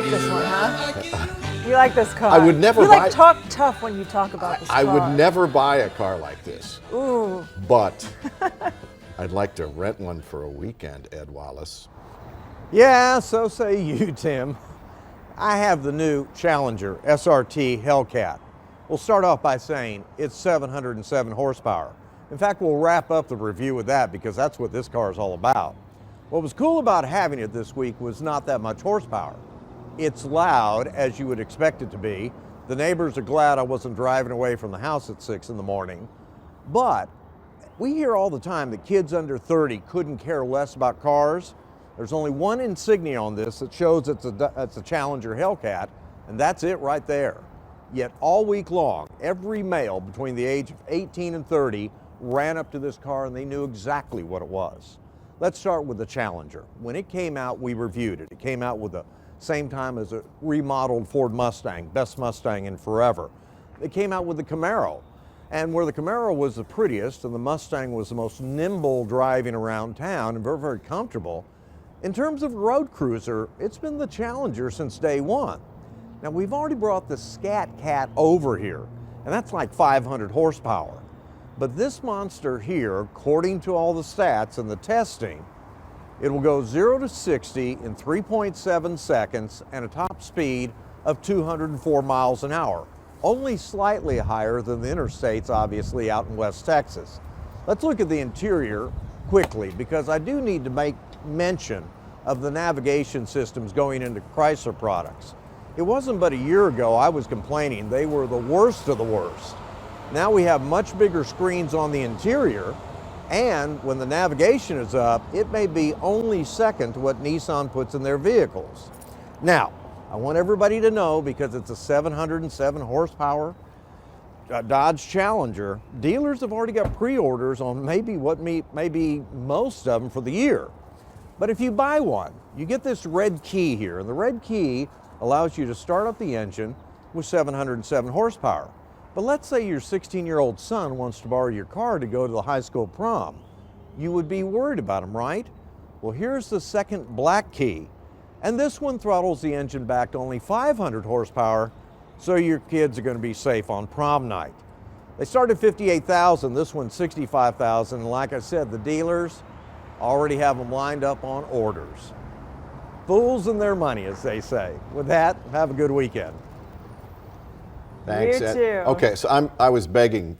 like this one, huh? You like this car. I would never You buy. like talk tough when you talk about this car. I would never buy a car like this. Ooh. But I'd like to rent one for a weekend, Ed Wallace. Yeah, so say you, Tim. I have the new Challenger SRT Hellcat. We'll start off by saying it's 707 horsepower. In fact, we'll wrap up the review with that because that's what this car is all about. What was cool about having it this week was not that much horsepower. It's loud, as you would expect it to be. The neighbors are glad I wasn't driving away from the house at 6 in the morning. But we hear all the time that kids under 30 couldn't care less about cars. There's only one insignia on this that shows it's a Challenger Hellcat, and that's it right there. Yet all week long, every male between the age of 18 and 30 ran up to this car and they knew exactly what it was. Let's start with the Challenger. When it came out, we reviewed it. It came out with the same time as a remodeled Ford Mustang, best Mustang in forever. It came out with the Camaro. And where the Camaro was the prettiest and the Mustang was the most nimble driving around town and very, very comfortable, in terms of road cruiser, it's been the Challenger since day one. Now we've already brought the Scat Cat over here, and that's like 500 horsepower. But this monster here, according to all the stats and the testing, it will go 0 to 60 in 3.7 seconds and a top speed of 204 miles an hour. Only slightly higher than the interstates, obviously, out in West Texas. Let's look at the interior quickly because I do need to make mention of the navigation systems going into Chrysler products. It wasn't but a year ago I was complaining they were the worst of the worst. Now we have much bigger screens on the interior, and when the navigation is up, it may be only second to what Nissan puts in their vehicles. Now, I want everybody to know, because it's a 707 horsepower Dodge Challenger, dealers have already got pre-orders on maybe most of them for the year. But if you buy one, you get this red key here, and the red key allows you to start up the engine with 707 horsepower. But let's say your 16-year-old son wants to borrow your car to go to the high school prom. You would be worried about him, right? Well, here's the second black key. And this one throttles the engine back to only 500 horsepower, so your kids are going to be safe on prom night. They start at $58,000, this one's $65,000, and like I said, the dealers already have them lined up on orders. Fools and their money, as they say. With that, have a good weekend. Thanks, You Ed. too. Okay, so I was begging